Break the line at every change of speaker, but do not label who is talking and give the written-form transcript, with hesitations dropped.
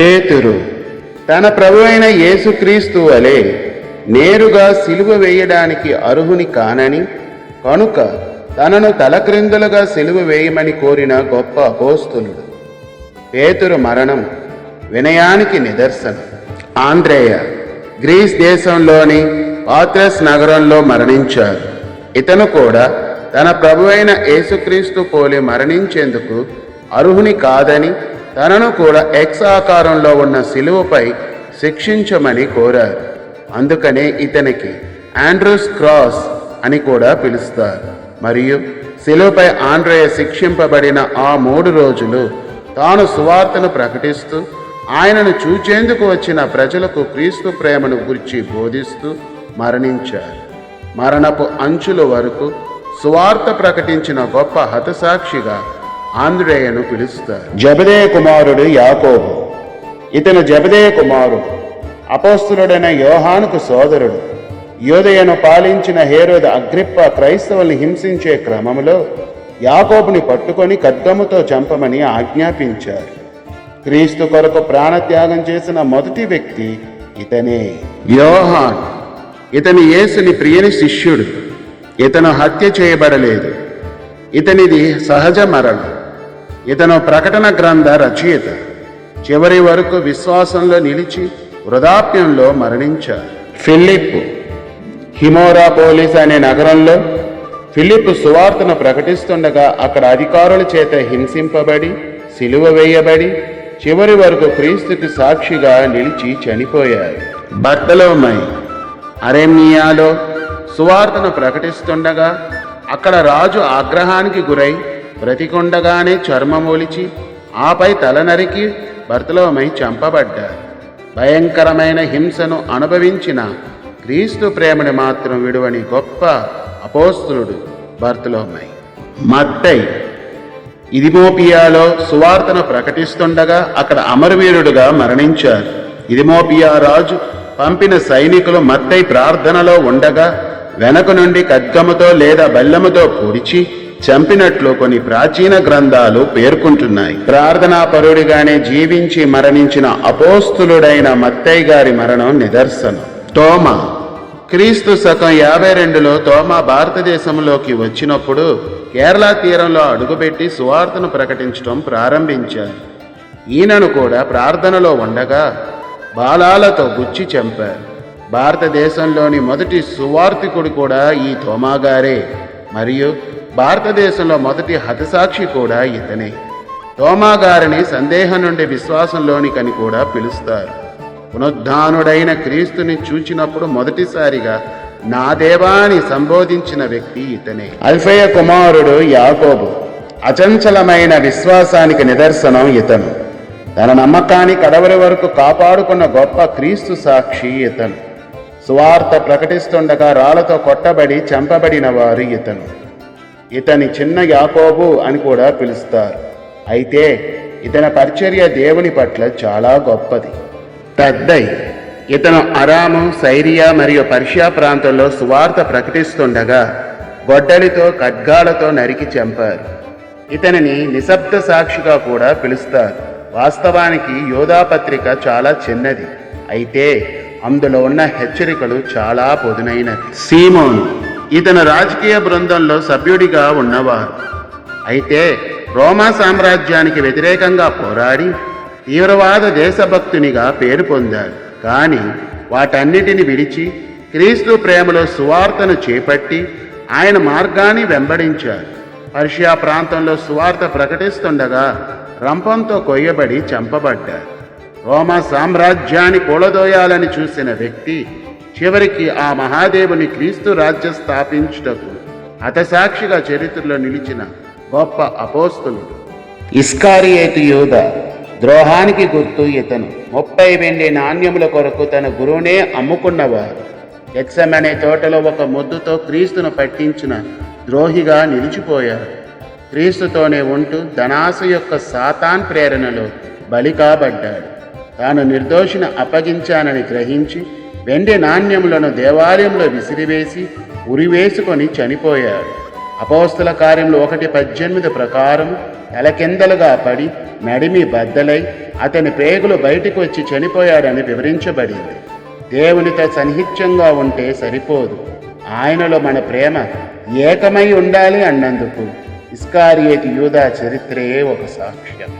పేతురు తన ప్రభువైన యేసుక్రీస్తు వలె నేరుగా సిలువ వేయడానికి అర్హుని కానని కనుక తనను తలక్రిందులుగా సిలువ వేయమని కోరిన గొప్ప అపోస్తలుడు. పేతురు మరణం వినయానికి నిదర్శనం. ఆంద్రేయ గ్రీస్ దేశంలోని పాత్రస్ నగరంలో మరణించారు. ఇతను కూడా తన ప్రభువైన యేసుక్రీస్తు పోలి మరణించేందుకు అర్హుని కాదని తనను కూడా ఎక్స్ ఆకారంలో ఉన్న సిలువపై శిక్షించమని కోరారు. అందుకనే ఇతనికి ఆండ్రూస్ క్రాస్ అని కూడా పిలుస్తారు. మరియు సిలువపై ఆండ్రేయ శిక్షింపబడిన ఆ 3 రోజులు తాను సువార్తను ప్రకటిస్తూ ఆయనను చూచేందుకు వచ్చిన ప్రజలకు క్రీస్తు ప్రేమను గురించి బోధిస్తూ మరణించారు. మరణపు అంచుల వరకు సువార్త ప్రకటించిన గొప్ప హతసాక్షిగా ఆంద్రేయను పిలుస్తారు. జబదేయ కుమారుడు యాకోబు. ఇతను జబదేయ కుమారుడు, అపోస్తలుడైన యోహానుకు సోదరుడు. యూదయను పాలించిన హేరోదు అగ్రిప్ప క్రైస్తవుల్ని హింసించే క్రమంలో యాకోబుని పట్టుకొని ఖడ్గముతో చంపమని ఆజ్ఞాపించారు. క్రీస్తు కొరకు ప్రాణత్యాగం చేసిన మొదటి వ్యక్తి ఇతనే. యోహాన్ ఇతని యేసుని ప్రియని శిష్యుడు. ఇతను హత్య చేయబడలేదు. ఇతనిది సహజ మరణం. ఇతను ప్రకటన గ్రంథ రచయిత. చివరి వరకు విశ్వాసంలో నిలిచి వృధాప్యంలో మరణించారు. ఫిలిప్పు హిమోరాపోలిస్ అనే నగరంలో ఫిలిప్పు సువార్తను ప్రకటిస్తుండగా అక్కడ అధికారుల చేత హింసింపబడి సిలువ వేయబడి చివరి వరకు క్రీస్తుకి సాక్షిగా నిలిచి చనిపోయారు. బర్తలోమై అరేమియాలో సువార్తను ప్రకటిస్తుండగా అక్కడ రాజు ఆగ్రహానికి గురై బ్రతికొండగానే చర్మమూలిచి ఆపై తల నరికి బర్తలోమై చంపబడ్డారు. భయంకరమైన హింసను అనుభవించిన క్రీస్తు ప్రేమని మాత్రం విడువని గొప్ప అపోస్తలుడు బర్తలోమై. మత్తయి ఇథియోపియాలో సువార్తను ప్రకటిస్తుండగా అక్కడ అమరవీరుడుగా మరణించారు. ఇథియోపియా రాజు పంపిన సైనికులు మత్తయి ప్రార్థనలో ఉండగా వెనక నుండి ఖడ్గముతో లేదా బల్లెముతో పొడిచి చంపినట్లు కొన్ని ప్రాచీన గ్రంథాలు పేర్కొంటున్నాయి. ప్రార్థనాపరుడిగానే జీవించి మరణించిన అపోస్తలుడైన మత్తయి గారి మరణం నిదర్శనం. తోమా క్రీస్తు శకం 52లో తోమా భారతదేశంలోకి వచ్చినప్పుడు కేరళ తీరంలో అడుగుపెట్టి సువార్తను ప్రకటించడం ప్రారంభించారు. ఈయనను కూడా ప్రార్థనలో ఉండగా బాలాలతో గుచ్చి చంపారు. భారతదేశంలోని మొదటి సువార్తికుడు కూడా ఈ తోమాగారే మరియు భారతదేశంలో మొదటి హతసాక్షి కూడా ఇతనే. తోమాగారిని సందేహం నుండి విశ్వాసంలోనికని కూడా పిలుస్తారు. పునరుద్ధానుడైన క్రీస్తుని చూచినప్పుడు మొదటిసారిగా నా దేవా అని సంబోధించిన వ్యక్తి ఇతనే. అల్ఫయ కుమారుడు యాకోబు అచంచలమైన విశ్వాసానికి నిదర్శనం ఇతను. తన నమ్మకాన్ని కడవరి వరకు కాపాడుకున్న గొప్ప క్రీస్తు సాక్షి ఇతను. సువార్త ప్రకటిస్తుండగా రాళ్లతో కొట్టబడి చంపబడిన వారు ఇతను. ఇతని చిన్న యాకోబు అని కూడా పిలుస్తారు. అయితే ఇతని పరిచర్య దేవుని పట్ల చాలా గొప్పది. పెద్దయి ఇతను అరాము, సైరియా మరియు పర్షియా ప్రాంతంలో సువార్త ప్రకటిస్తుండగా గొడ్డలితో ఖడ్గాలతో నరికి చంపారు. ఇతనిని నిశ్శబ్ద సాక్షిగా కూడా పిలుస్తారు. వాస్తవానికి యోధా పత్రిక చాలా చిన్నది, అయితే అందులో ఉన్న హెచ్చరికలు చాలా పొదునైనవి. సీమోను ఇతను రాజకీయ బృందంలో సభ్యుడిగా ఉన్నవారు. అయితే రోమా సామ్రాజ్యానికి వ్యతిరేకంగా పోరాడి తీవ్రవాద దేశభక్తునిగా పేరు పొందారు. కానీ వాటన్నిటిని విడిచి క్రీస్తు ప్రేమలో సువార్తను చేపట్టి ఆయన మార్గాన్ని వెంబడించారు. పర్షియా ప్రాంతంలో సువార్త ప్రకటిస్తుండగా రంపంతో కొయ్యబడి చంపబడ్డారు. రోమా సామ్రాజ్యాన్ని కూలదోయాలని చూసిన వ్యక్తి చివరికి ఆ మహాదేవుని క్రీస్తు రాజ్యం స్థాపించుటకు హతసాక్షిగా చరిత్రలో నిలిచిన గొప్ప అపోస్తలుడు. ఇస్కారియేతు యూదా ద్రోహానికి గుర్తు ఇతను. 30 వెండి నాణ్యముల కొరకు తన గురువునే అమ్ముకున్నవారు. గెత్సెమనే తోటలో ఒక మొద్దుతో క్రీస్తును పట్టించిన ద్రోహిగా నిలిచిపోయారు. క్రీస్తుతోనే ఉంటూ ధనాశ యొక్క సాతాన్ ప్రేరణలో బలి కాబడ్డాడు. తాను నిర్దోషిని అప్పగించానని గ్రహించి వెండి నాణ్యములను దేవాలయంలో విసిరివేసి ఉరివేసుకొని చనిపోయాడు. అపోస్తుల కార్యములు 1:18 ప్రకారం తలకిందలుగా పడి నడిమి బద్దలై అతని పేగులు బయటికి వచ్చి చనిపోయాడని వివరించబడింది. దేవునితో సన్నిహిత్యంగా ఉంటే సరిపోదు, ఆయనలో మన ప్రేమ ఏకమై ఉండాలి అన్నందుకు ఇస్కారియోతు యూదా చరిత్రయే ఒక సాక్ష్యం.